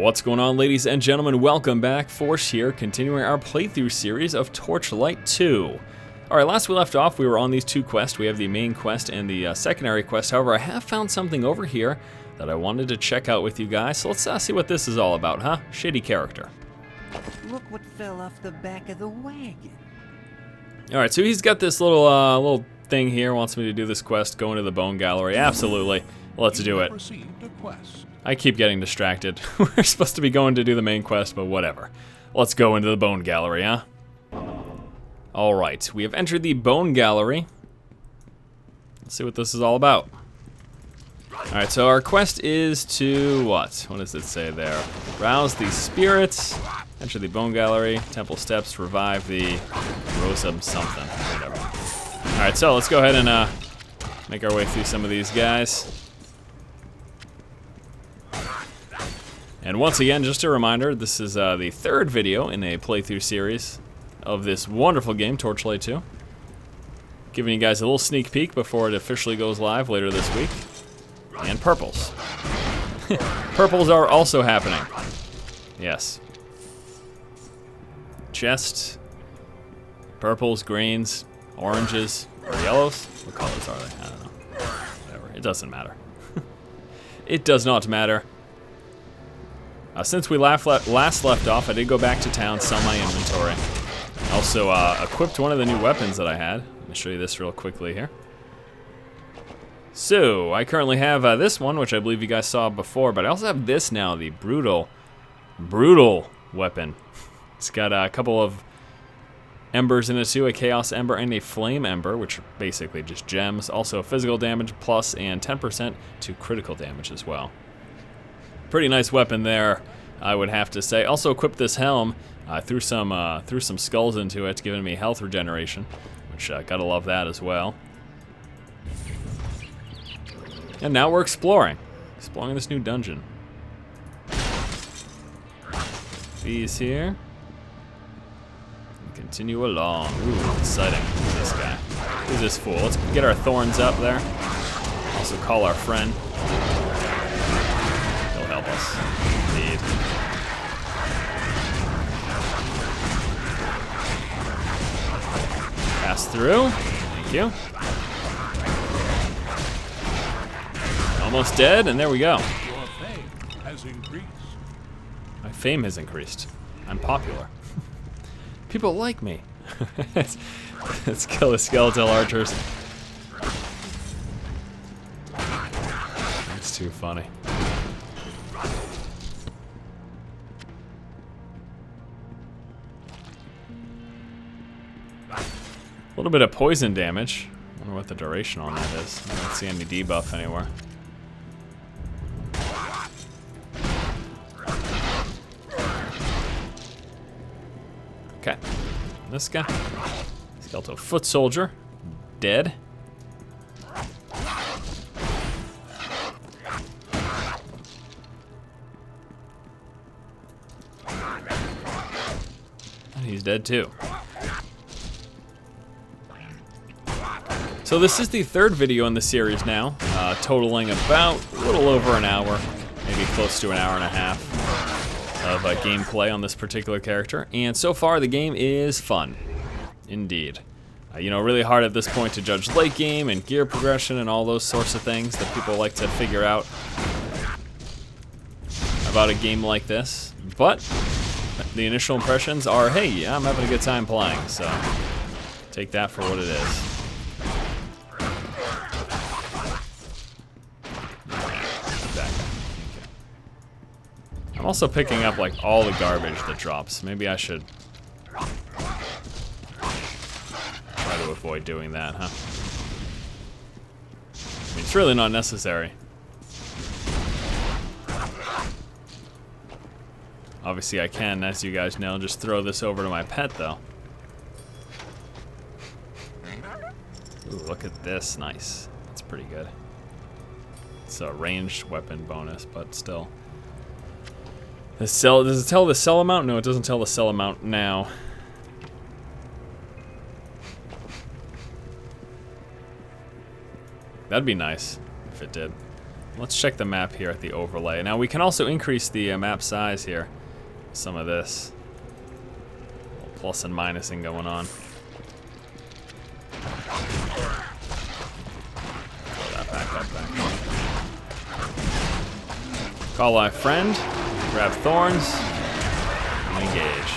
What's going on, ladies and gentlemen? Welcome back. Force here, continuing our playthrough series of Torchlight 2. Alright, last we left off, we were on these two quests. We have the main quest and the secondary quest. However, I have found something over here that I wanted to check out with you guys. So let's see what this is all about, huh? Shady character. Look what fell off the back of the wagon. Alright, so he's got this little thing here, wants me to do this quest, go into the bone gallery. Absolutely. Let's do it. I keep getting distracted. We're supposed to be going to do the main quest, but whatever. Let's go into the bone gallery, huh? Alright, we have entered the bone gallery. Let's see what this is all about. Alright, so our quest is to what? What does it say there? Rouse the spirits, enter the bone gallery, temple steps, revive the Rosa something, whatever. Alright, so let's go ahead and make our way through some of these guys. And once again, just a reminder, this is the third video in a playthrough series of this wonderful game, Torchlight 2. Giving you guys a little sneak peek before it officially goes live later this week. And purples. Purples are also happening. Yes. Chest. Purples, greens, oranges, or yellows. What colors are they? I don't know. Whatever. It doesn't matter. It does not matter. Since we last left off, I did go back to town, sell my inventory. I also equipped one of the new weapons that I had. Let me show you this real quickly here. So, I currently have this one, which I believe you guys saw before, but I also have this now, the brutal weapon. It's got a couple of embers in it too, a chaos ember and a flame ember, which are basically just gems. Also physical damage plus and 10% to critical damage as well. Pretty nice weapon there, I would have to say. Also equipped this helm, threw some skulls into it, giving me health regeneration, which gotta love that as well. And now we're exploring this new dungeon. These here. And continue along. Ooh, exciting. Who's this guy? Who's this fool? Let's get our thorns up there. Also call our friend. Help us. Indeed. Pass through. Thank you. Almost dead, and there we go. Your fame has increased. My fame has increased. I'm popular. People like me. Let's kill the skeletal archers. That's too funny. A little bit of poison damage. I wonder what the duration on that is. I don't see any debuff anywhere. Okay. This guy. Skeletal foot soldier. Dead. And he's dead too. So this is the third video in the series now, totaling about a little over an hour, maybe close to an hour and a half of gameplay on this particular character. And so far the game is fun, indeed. You know, really hard at this point to judge late game and gear progression and all those sorts of things that people like to figure out about a game like this. But the initial impressions are, hey, yeah, I'm having a good time playing, so take that for what it is. I'm also picking up like all the garbage that drops. Maybe I should try to avoid doing that, huh? I mean, it's really not necessary. Obviously I can, as you guys know, just throw this over to my pet though. Ooh, look at this, nice. That's pretty good. It's a ranged weapon bonus, but still. Does it tell the cell amount? No, it doesn't tell the cell amount now. That'd be nice if it did. let's check the map here at the overlay. Now we can also increase the map size here. Some of this. A little plus and minusing going on. Throw that back up. Call my friend. Grab thorns. And engage.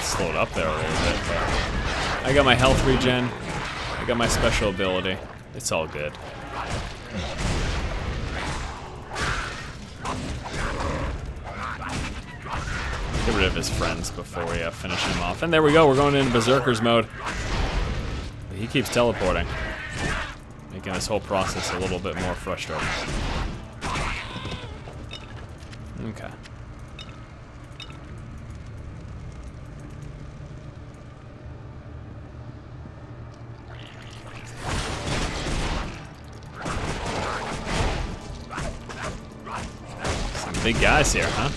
Slowed up there a little bit, but I got my health regen. I got my special ability. It's all good. Get rid of his friends before we finish him off. And there we go, we're going into Berserker's mode. But he keeps teleporting, making this whole process a little bit more frustrating. Okay. Big guys here, huh?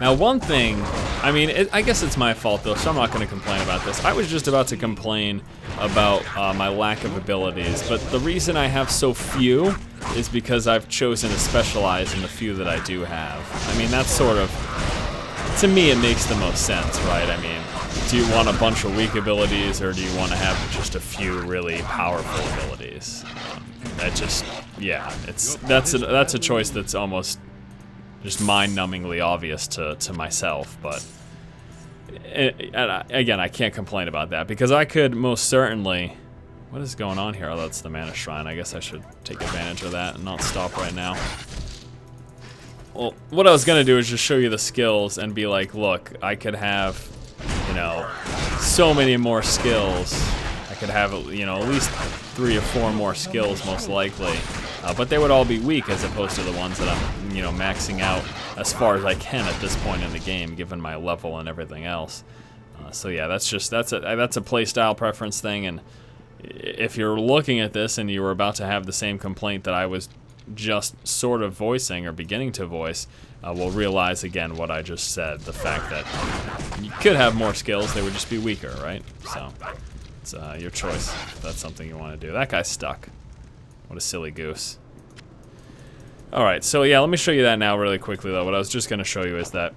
Now one thing, I mean, I guess it's my fault though, so I'm not going to complain about this. I was just about to complain about my lack of abilities, but the reason I have so few is because I've chosen to specialize in the few that I do have. I mean, that's sort of, to me it makes the most sense, right? I mean, do you want a bunch of weak abilities or do you want to have just a few really powerful abilities? That just, yeah, that's a choice that's almost just mind-numbingly obvious to myself, but again, I can't complain about that because I could most certainly. What is going on here? Oh, that's the mana shrine. I guess I should take advantage of that and not stop right now. Well, what I was gonna do is just show you the skills and be like, look, I could have, you know, so many more skills. I could have, you know, at least 3 or 4 more skills most likely, but they would all be weak as opposed to the ones that I'm, you know, maxing out as far as I can at this point in the game, given my level and everything else. So yeah, that's a play style preference thing, and if you're looking at this and you were about to have the same complaint that I was just sort of voicing or beginning to voice, we'll realize again what I just said, the fact that you could have more skills, they would just be weaker, right? So it's your choice if that's something you want to do. That guy's stuck. What a silly goose. Alright, so yeah, let me show you that now really quickly though. What I was just going to show you is that,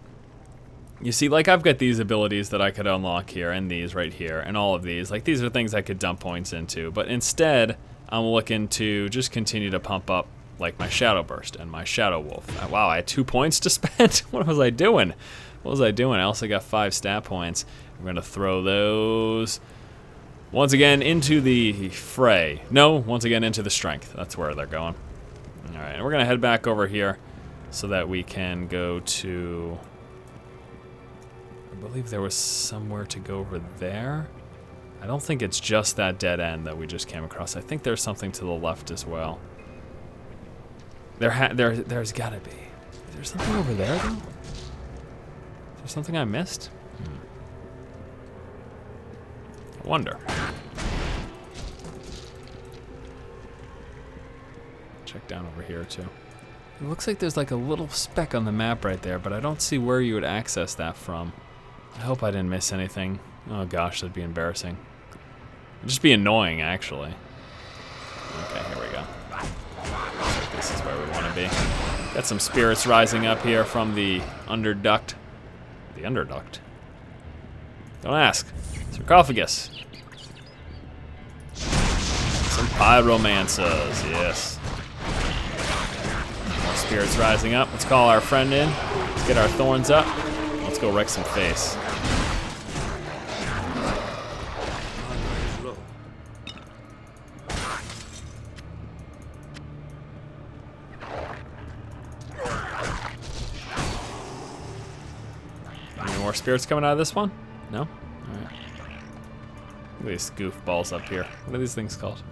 you see, like I've got these abilities that I could unlock here, and these right here, and all of these. Like these are things I could dump points into, but instead I'm looking to just continue to pump up like my Shadow Burst and my Shadow Wolf. Wow, I had 2 points to spend? What was I doing? What was I doing? I also got 5 stat points. I'm going to throw those once again into the fray. No, once again into the strength. That's where they're going. Alright, and we're going to head back over here so that we can go to... I believe there was somewhere to go over there. I don't think it's just that dead end that we just came across. I think there's something to the left as well. There's gotta be. Is there something over there though? Is there something I missed? I wonder. Check down over here too. It looks like there's like a little speck on the map right there, but I don't see where you would access that from. I hope I didn't miss anything. Oh gosh, that'd be embarrassing. It'd just be annoying, actually. Okay, here we go. Looks like this is where we want to be. Got some spirits rising up here from the underduct. The underduct? Don't ask. Sarcophagus. Some pyromancers, yes. More spirits rising up. Let's call our friend in. Let's get our thorns up. Let's go wreck some face. Any more spirits coming out of this one? No? Alright. Look at these goofballs up here. What are these things called?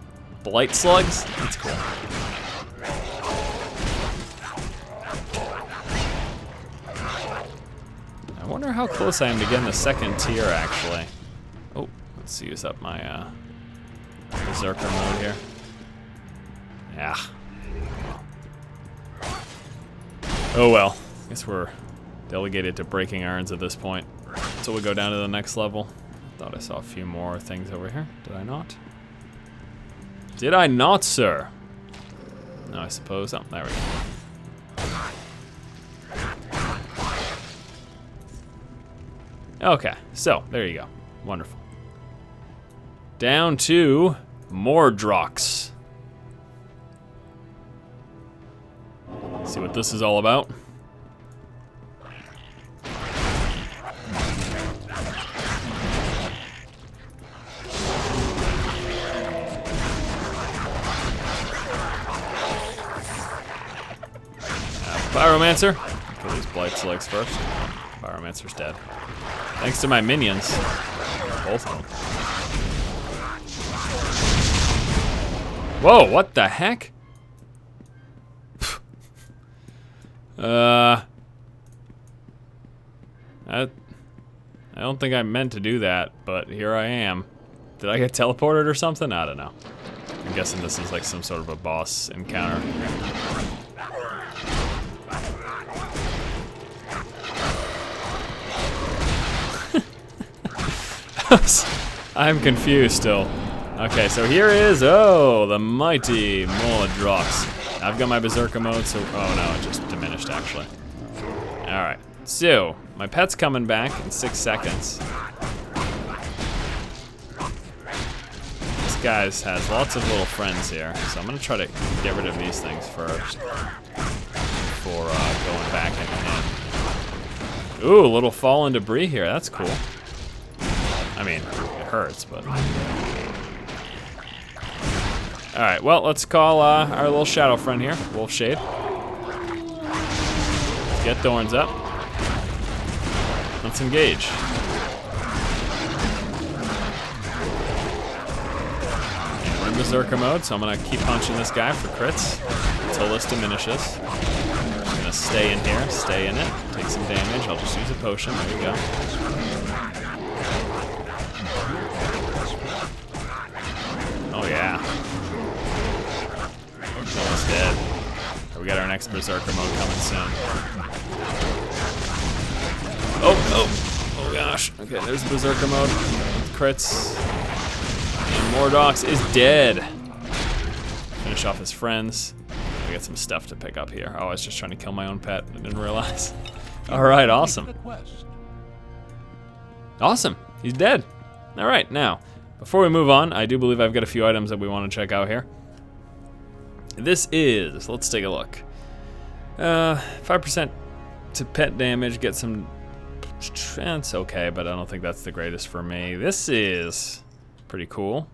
Blight slugs? That's cool. I wonder how close I am to getting the second tier, actually. Oh, let's use up my Berserker mode here. Yeah. Oh well. Guess we're delegated to breaking irons at this point. So we go down to the next level. Thought I saw a few more things over here. Did I not? Did I not, sir? No, I suppose. Oh, there we go. Okay, so there you go. Wonderful. Down to Mordrox. See what this is all about. Pyromancer. Kill these Blight's legs first. Pyromancer's dead. Thanks to my minions. Both of them. Whoa, what the heck? I don't think I meant to do that, but here I am. Did I get teleported or something? I don't know. I'm guessing this is like some sort of a boss encounter. I'm confused still. Okay, so here is, the mighty Mordrox. I've got my Berserker mode, so, oh no, it just diminished actually. Alright, so, my pet's coming back in 6 seconds. This guy has lots of little friends here, so I'm gonna try to get rid of these things first before going back into him. Ooh, a little fall and debris here, that's cool. I mean, it hurts, but... Alright, well, let's call our little shadow friend here, Wolfshade. Let's get Thorns up. Let's engage. And we're in Berserker mode, so I'm going to keep punching this guy for crits until this diminishes. I'm just going to stay in here, stay in it, take some damage. I'll just use a potion. There we go. Oh, yeah. Almost dead. We got our next Berserker mode coming soon. Oh gosh. Okay, there's Berserker mode. Crits. And Mordrox is dead. Finish off his friends. We got some stuff to pick up here. Oh, I was just trying to kill my own pet. I didn't realize. Alright, awesome. Awesome. He's dead. Alright, now, before we move on, I do believe I've got a few items that we want to check out here. This is, let's take a look. 5% to pet damage, get some, it's okay, but I don't think that's the greatest for me. This is pretty cool.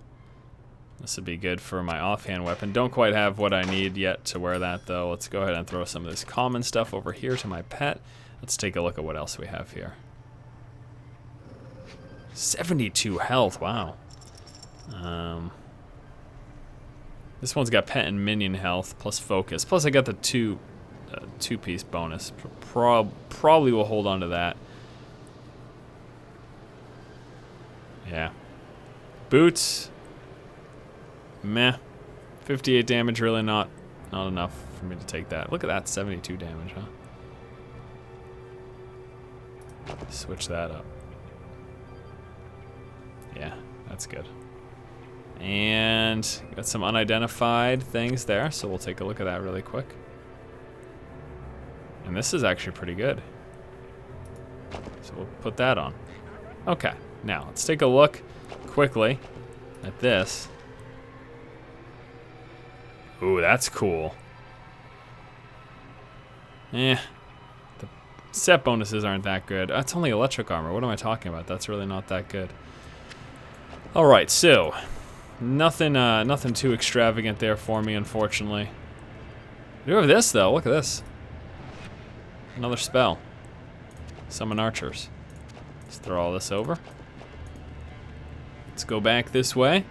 This would be good for my offhand weapon. Don't quite have what I need yet to wear that though. Let's go ahead and throw some of this common stuff over here to my pet. Let's take a look at what else we have here. 72 health, wow. This one's got pet and minion health plus focus. Plus I got the two-piece bonus. Probably will hold on to that. Yeah. Boots. Meh. 58 damage, really not enough for me to take that. Look at that, 72 damage, huh? Switch that up. Yeah, that's good. And got some unidentified things there, so we'll take a look at that really quick. And this is actually pretty good. So we'll put that on. Okay, now let's take a look quickly at this. Ooh, that's cool. The set bonuses aren't that good. That's only electric armor. What am I talking about? That's really not that good. All right, so nothing too extravagant there for me, unfortunately. We do have this though. Look at this. Another spell. Summon archers. Let's throw all this over. Let's go back this way.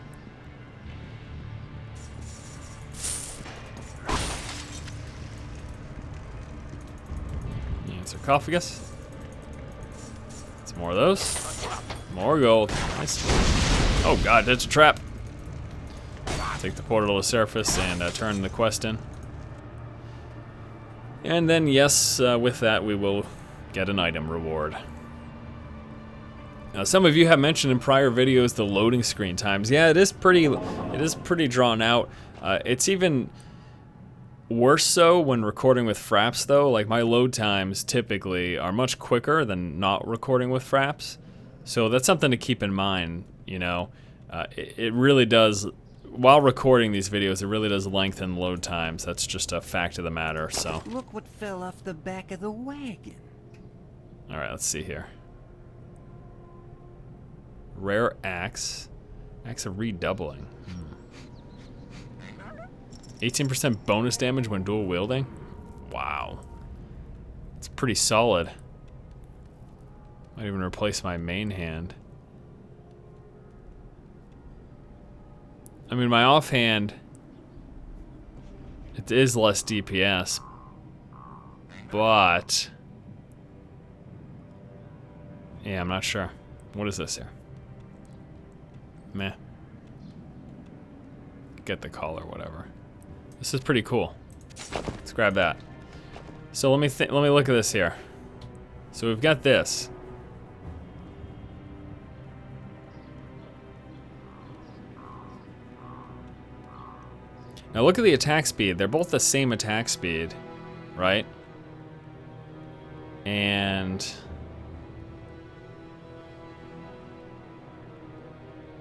And sarcophagus. Some more of those. More gold. Nice. Oh god, that's a trap. Take the portal to the surface and turn the quest in. And then, yes, with that we will get an item reward. Now, some of you have mentioned in prior videos the loading screen times. Yeah, it is pretty drawn out. It's even worse so when recording with fraps though. Like my load times typically are much quicker than not recording with fraps. So that's something to keep in mind, you know. It really does, while recording these videos, it really does lengthen load times. That's just a fact of the matter, so. Look what fell off the back of the wagon. All right, let's see here. Rare axe. Axe of redoubling. 18% bonus damage when dual wielding? Wow. It's pretty solid. Might even replace my main hand. I mean, my offhand, it is less DPS, but yeah, I'm not sure. What is this here? Meh. Get the collar, whatever. This is pretty cool. Let's grab that. So let me look at this here. So we've got this. Now look at the attack speed. They're both the same attack speed, right? And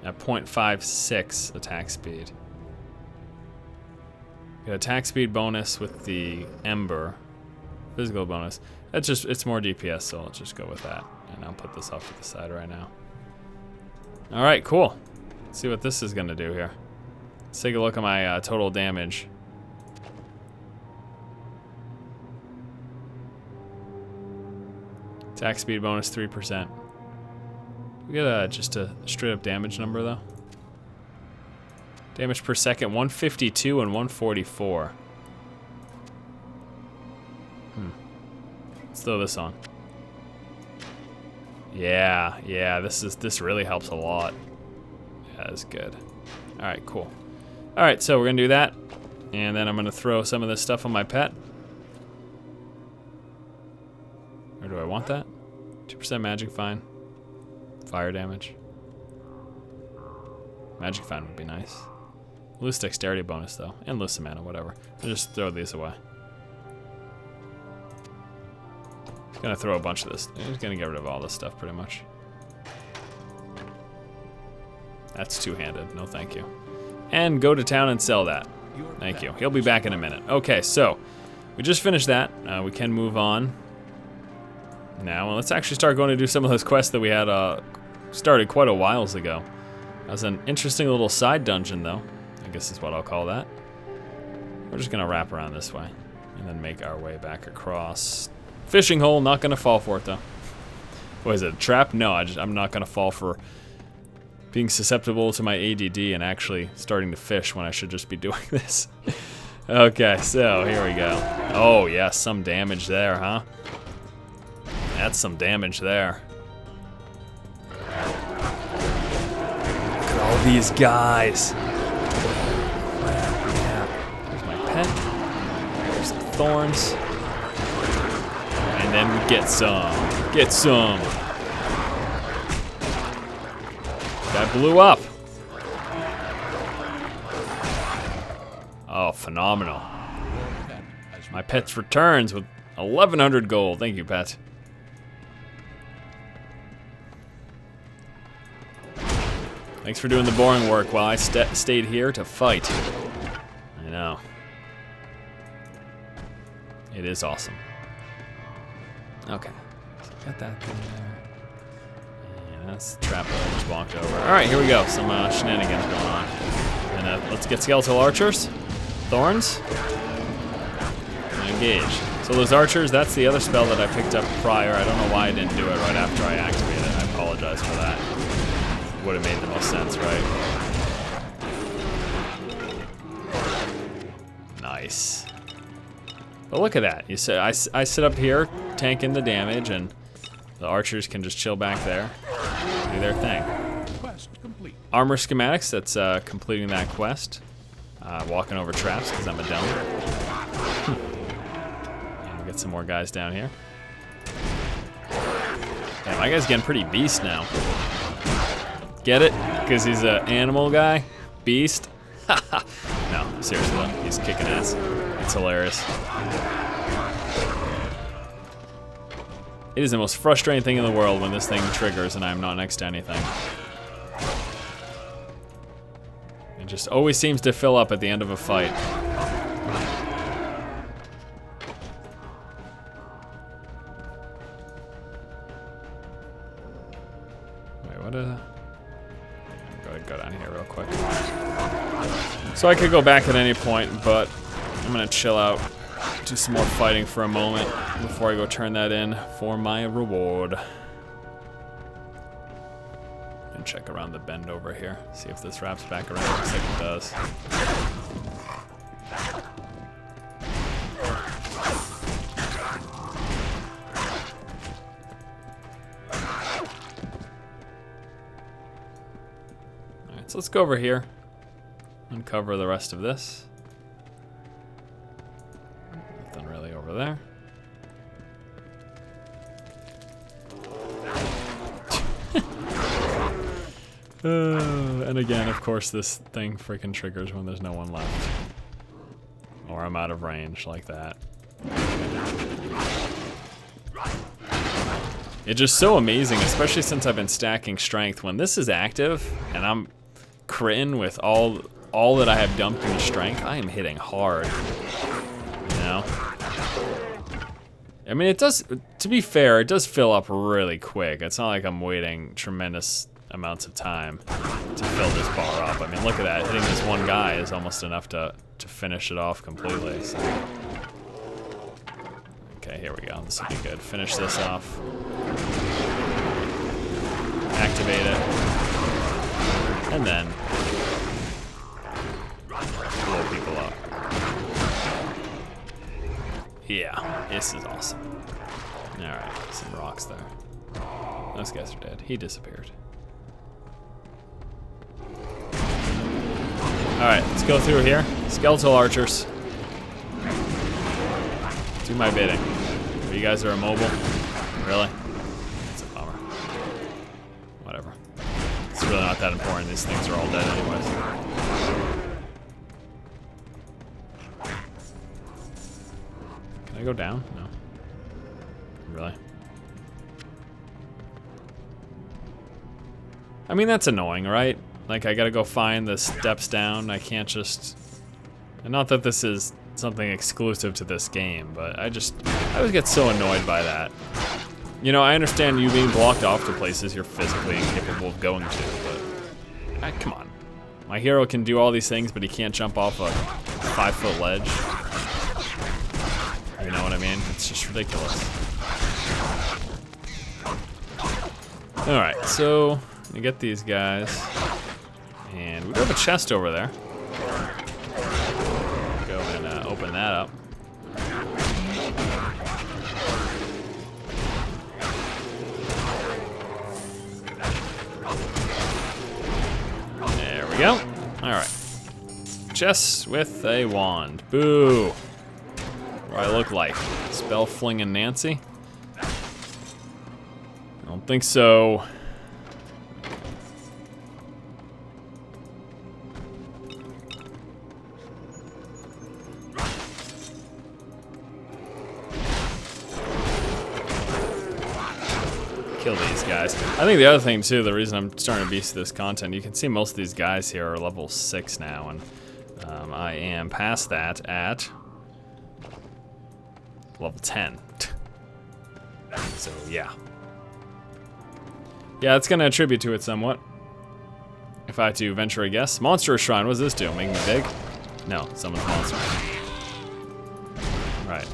at 0.56 attack speed. Got attack speed bonus with the Ember. Physical bonus. It's more DPS, so I'll just go with that. And I'll put this off to the side right now. Alright, cool. Let's see what this is gonna do here. Let's take a look at my total damage. Attack speed bonus 3%. We get just a straight up damage number though. Damage per second 152 and 144. Let's throw this on. Yeah, this really helps a lot. Yeah, that's good. Alright, cool. Alright, so we're gonna do that. And then I'm gonna throw some of this stuff on my pet. Or do I want that? 2% magic fine. Fire damage. Magic fine would be nice. Loose dexterity bonus though. And loose mana, whatever. I'll just throw these away. Just gonna throw a bunch of this. I'm just gonna get rid of all this stuff pretty much. That's two-handed, no thank you. And go to town and sell that. Thank you. He'll be back in a minute. Okay, so we just finished that. We can move on now. Let's actually start going to do some of those quests that we had started quite a while ago. That was an interesting little side dungeon though, I guess is what I'll call that. We're just gonna wrap around this way and then make our way back across. Fishing hole, not gonna fall for it though. What is it, a trap? No, I'm not gonna fall for being susceptible to my ADD and actually starting to fish when I should just be doing this. Okay, so here we go. Oh yes, some damage there, huh? That's some damage there. Look at all these guys. Yeah. Here's my pet. There's some thorns. And then we get some. Get some. That blew up. Oh, phenomenal. My pet's returns with 1,100 gold. Thank you, pet. Thanks for doing the boring work while I stayed here to fight. I know. It is awesome. Okay. So got that thing there. That's the trap that I just walked over. Alright, here we go. Some shenanigans going on. And let's get skeletal archers. Thorns. And engage. So those archers, that's the other spell that I picked up prior. I don't know why I didn't do it right after I activated it. I apologize for that. Would have made the most sense, right? Nice. But look at that. You say I sit up here, tanking the damage, and the archers can just chill back there. Do their thing. Quest complete. Armor schematics, that's completing that quest. Walking over traps because I'm a dummy. And we'll get some more guys down here. Damn, my guy's getting pretty beast now. Get it? Because he's an animal guy? Beast? No, seriously though, he's kicking ass. It's hilarious. It is the most frustrating thing in the world when this thing triggers and I'm not next to anything. It just always seems to fill up at the end of a fight. Wait, what go down here real quick. So I could go back at any point, but I'm gonna chill out, do some more fighting for a moment before I go turn that in for my reward. And check around the bend over here, see if this wraps back around. Looks like it does. Alright, so let's go over here, uncover the rest of this. Nothing really over there. And again, of course, this thing freaking triggers when there's no one left. Or I'm out of range like that. It's just so amazing, especially since I've been stacking strength. When this is active and I'm critting with all that I have dumped into strength, I am hitting hard. You know? I mean, it does, to be fair, it does fill up really quick. It's not like I'm waiting tremendous amounts of time to fill this bar up. I mean, look at that. Hitting this one guy is almost enough to finish it off completely. So. Okay, here we go. This will be good. Finish this off. Activate it. And then blow people up. Yeah, this is awesome. Alright, some rocks there. Those guys are dead. He disappeared. Alright, let's go through here. Skeletal archers. Do my bidding. Oh, you guys are immobile? Really? That's a bummer. Whatever. It's really not that important. These things are all dead anyways. Can I go down? No. Really? I mean, that's annoying, right? Like, I gotta go find the steps down. I can't just... And not that this is something exclusive to this game, but I always get so annoyed by that. You know, I understand you being blocked off to places you're physically incapable of going to, but... come on. My hero can do all these things, but he can't jump off a 5-foot ledge. You know what I mean? It's just ridiculous. Alright, so... we get these guys. And we do have a chest over there. Go and open that up. There we go. Alright. Chest with a wand. Boo. What do I look like? Spell flinging Nancy? I don't think so. Kill these guys. I think the other thing too, the reason I'm starting to beast this content, you can see most of these guys here are level 6 now, and I am past that at level 10. So yeah. Yeah, it's gonna attribute to it somewhat. If I had to venture a guess. Monster Shrine, what does this do? Make me big? No, someone's monster. Right.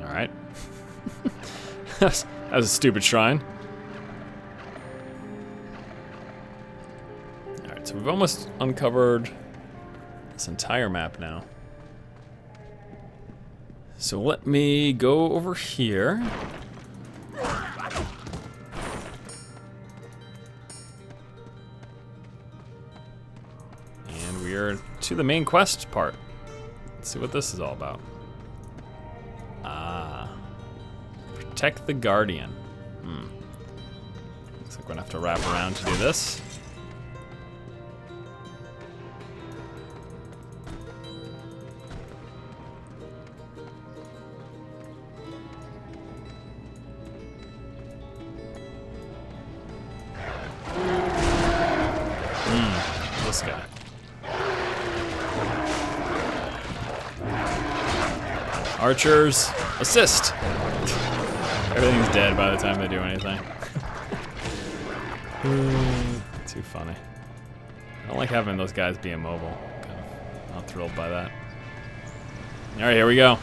Alright. That was a stupid shrine. Alright, so we've almost uncovered this entire map now. So let me go over here. And we are to the main quest part. Let's see what this is all about. Ah. Protect the Guardian. Looks like we're gonna have to wrap around to do this. This guy. Archers, assist! Everything's dead by the time they do anything. Too funny. I don't like having those guys be immobile. Kind of not thrilled by that. Alright, here we go.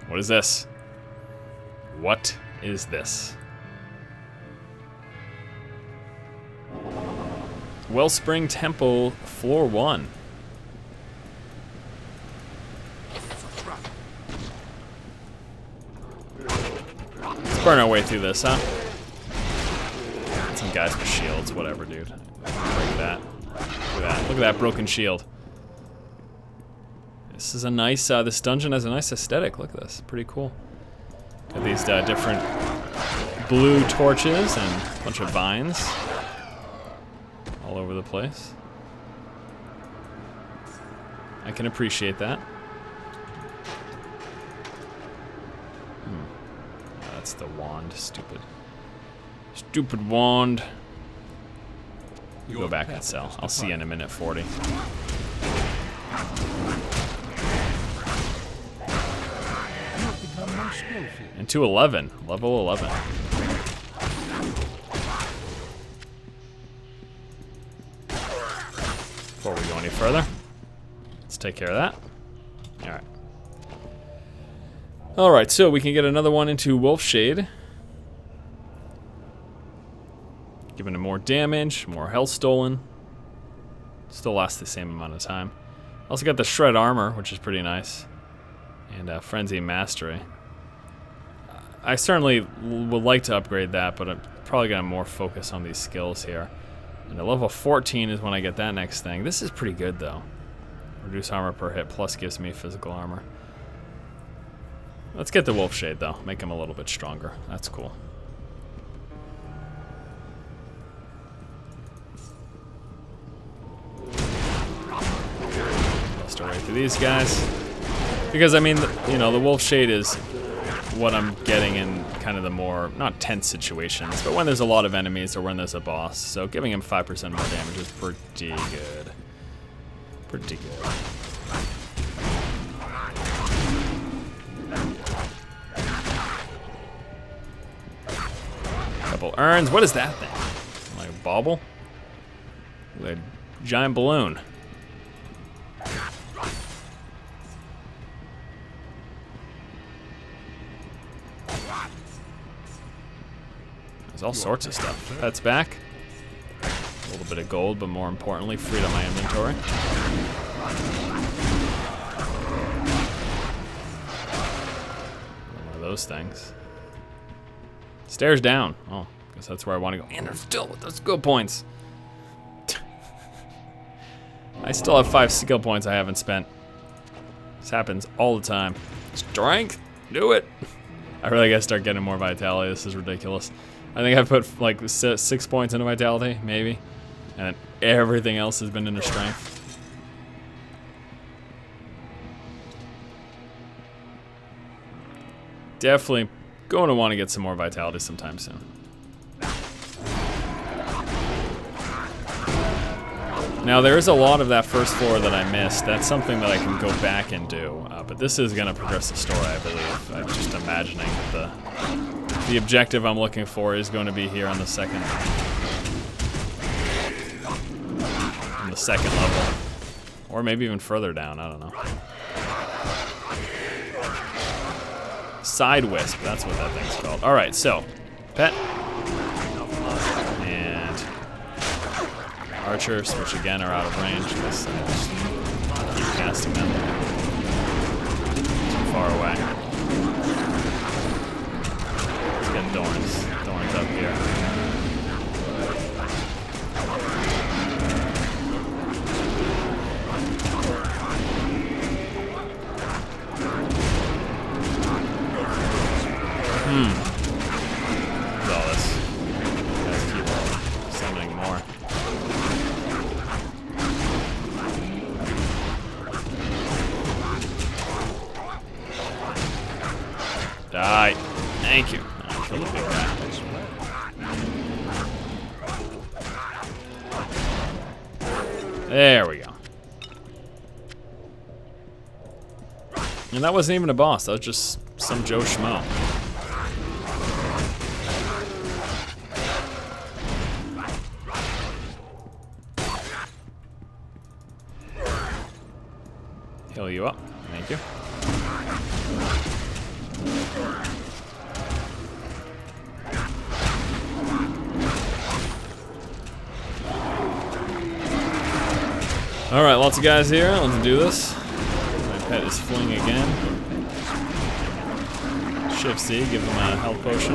What is this? What is this? Wellspring Temple, floor 1. Let's burn our way through this, huh? Some guys with shields, whatever, dude. Break that. Look at that. Look at that broken shield. This is a nice, this dungeon has a nice aesthetic. Look at this, pretty cool. Got these different blue torches and a bunch of vines all over the place. I can appreciate that. That's the wand, stupid wand. You go back and sell. I'll see you in a minute 40. And to 11, level 11. Before we go any further, let's take care of that. Alright. Alright, so we can get another one into Wolf Shade. Giving him more damage, more health stolen. Still lasts the same amount of time. Also got the Shred Armor, which is pretty nice. And Frenzy Mastery. I certainly would like to upgrade that, but I'm probably going to more focus on these skills here. And at level 14 is when I get that next thing. This is pretty good, though. Reduce armor per hit, plus gives me physical armor. Let's get the Wolf Shade, though. Make him a little bit stronger. That's cool. Bust our way through these guys. Because, I mean, you know, the Wolf Shade is what I'm getting in kind of the more, not tense situations, but when there's a lot of enemies or when there's a boss. So giving him 5% more damage is pretty good. Pretty good. Couple urns. What is that thing? Like a bauble? Like a giant balloon. There's all sorts of stuff. Pets back. A little bit of gold, but more importantly, freed up my inventory. One of those things. Stairs down. Oh, guess that's where I want to go. And there's still with those skill points. I still have 5 skill points I haven't spent. This happens all the time. Strength. Do it. I really gotta start getting more vitality. This is ridiculous. I think I've put like 6 points into vitality, maybe. And everything else has been into strength. Definitely going to want to get some more vitality sometime soon. Now there is a lot of that first floor that I missed. That's something that I can go back and do. But this is going to progress the story, I believe. I'm just imagining that the objective I'm looking for is going to be here on the second level. Or maybe even further down, I don't know. Side Wisp, that's what that thing's called. Alright, so, pet. And archers, which again are out of range, because I just keep casting them too far away. Let's get Thorns up here. What's all this? Guys keep summoning more. Die. Thank you. Oh, kill the big guy. There we go. And that wasn't even a boss. That was just some Joe Schmo. Heal you up. Thank you. Alright, lots of guys here. Let's do this. My pet is fling again. Shift C, give him a health potion.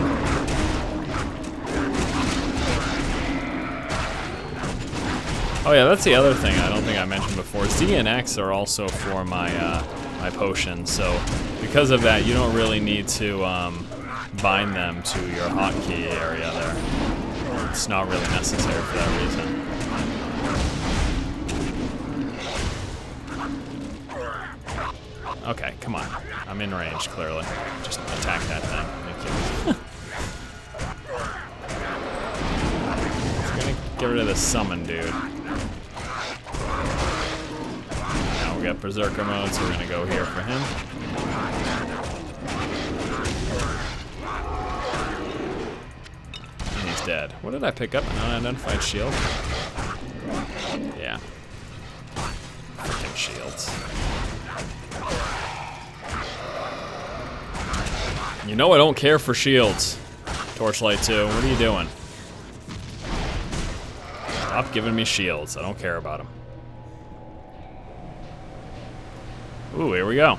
Oh yeah, that's the other thing I don't think I mentioned before. Z and X are also for my my potions, so because of that, you don't really need to bind them to your hotkey area there. It's not really necessary for that reason. Okay, come on. I'm in range, clearly. Just attack that thing. Thank you. We're gonna get rid of the summon dude. Now we got Berserker mode, so we're gonna go here for him. And he's dead. What did I pick up? An unidentified shield? Yeah. Freaking shields. You know I don't care for shields. Torchlight 2, what are you doing? Stop giving me shields. I don't care about them. Ooh, here we go.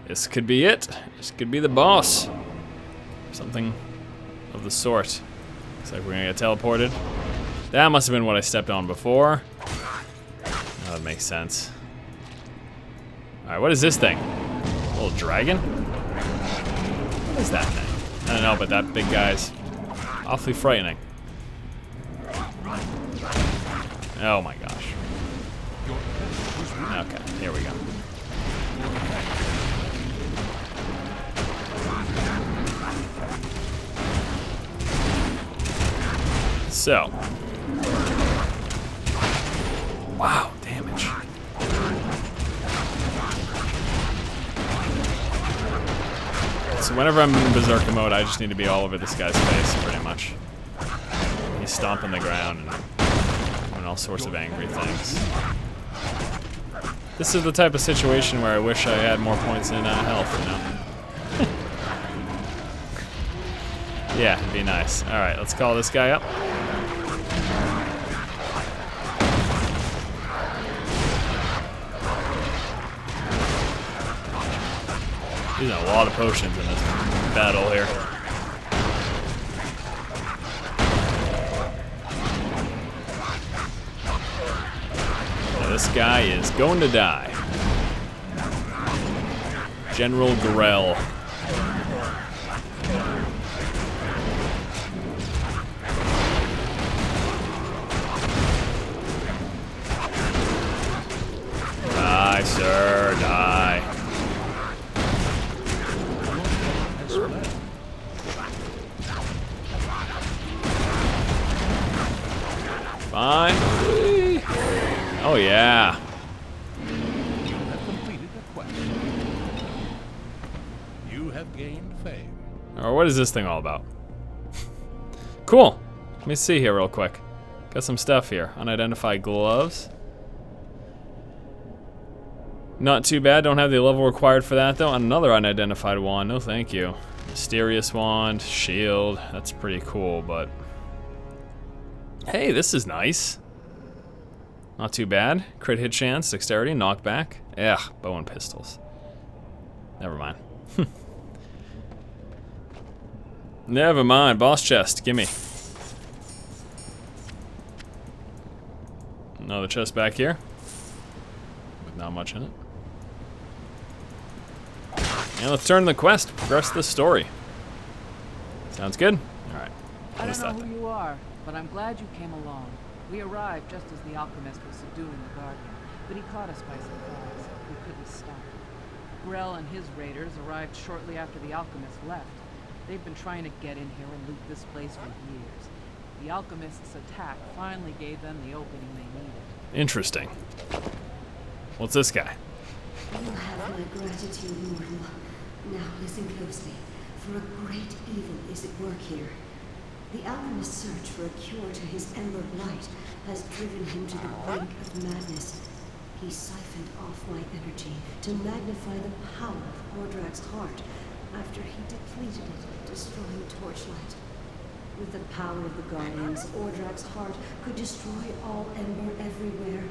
This could be it. This could be the boss. Something of the sort. Looks like we're gonna get teleported. That must have been what I stepped on before. Oh, that makes sense. Alright, what is this thing? A little dragon? What is that thing? I don't know, but that big guy's awfully frightening. Oh my gosh. Okay, here we go. So. Wow, damage. So whenever I'm in Berserker mode, I just need to be all over this guy's face, pretty much. He's stomping the ground and doing all sorts of angry things. This is the type of situation where I wish I had more points in health, you know? Yeah, it'd be nice. Alright, let's call this guy up. Using a lot of potions in this battle here. Now this guy is going to die. General Grell. Die, sir, die. Fine. Oh yeah. You have completed the quest. You have gained fame. Or what is this thing all about? Cool. Let me see here real quick. Got some stuff here. Unidentified gloves. Not too bad. Don't have the level required for that though. Another unidentified wand. No thank you. Mysterious wand. Shield. That's pretty cool, but... Hey, this is nice. Not too bad. Crit hit chance, dexterity, knockback. Ugh, bow and pistols. Never mind. Never mind. Boss chest, gimme. Another chest back here. With not much in it. And let's turn the quest, progress the story. Sounds good? Alright. I don't know who you are, but I'm glad you came along. We arrived just as the alchemist was subduing the Guardian, but he caught us by surprise. We couldn't stop. Grell and his raiders arrived shortly after the alchemist left. They've been trying to get in here and loot this place for years. The alchemist's attack finally gave them the opening they needed. Interesting. What's this guy? You have my gratitude, mortal. Now listen closely, for a great evil is at work here. The alchemist's search for a cure to his ember blight has driven him to the brink of madness. He siphoned off my energy to magnify the power of Ordrak's heart after he depleted it, destroying Torchlight. With the power of the Guardians, Ordrak's heart could destroy all ember everywhere.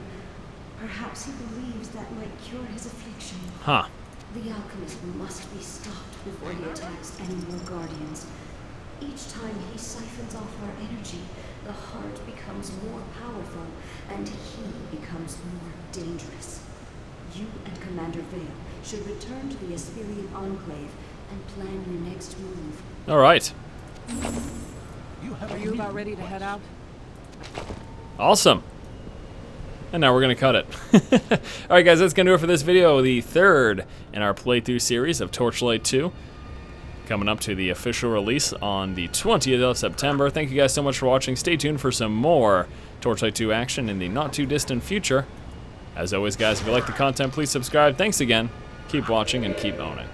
Perhaps he believes that might cure his affliction. Huh. The alchemist must be stopped before he attacks any more Guardians. Each time he siphons off our energy, the heart becomes more powerful, and he becomes more dangerous. You and Commander Vale should return to the Asperian Enclave and plan your next move. Alright. Are you about ready to head out? Awesome. And now we're going to cut it. Alright guys, that's going to do it for this video. The third in our playthrough series of Torchlight 2. Coming up to the official release on the 20th of September. Thank you guys so much for watching. Stay tuned for some more Torchlight 2 action in the not too distant future. As always guys, if you like the content, please subscribe. Thanks again. Keep watching and keep owning.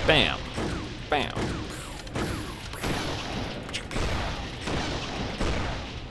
Bam. Bam.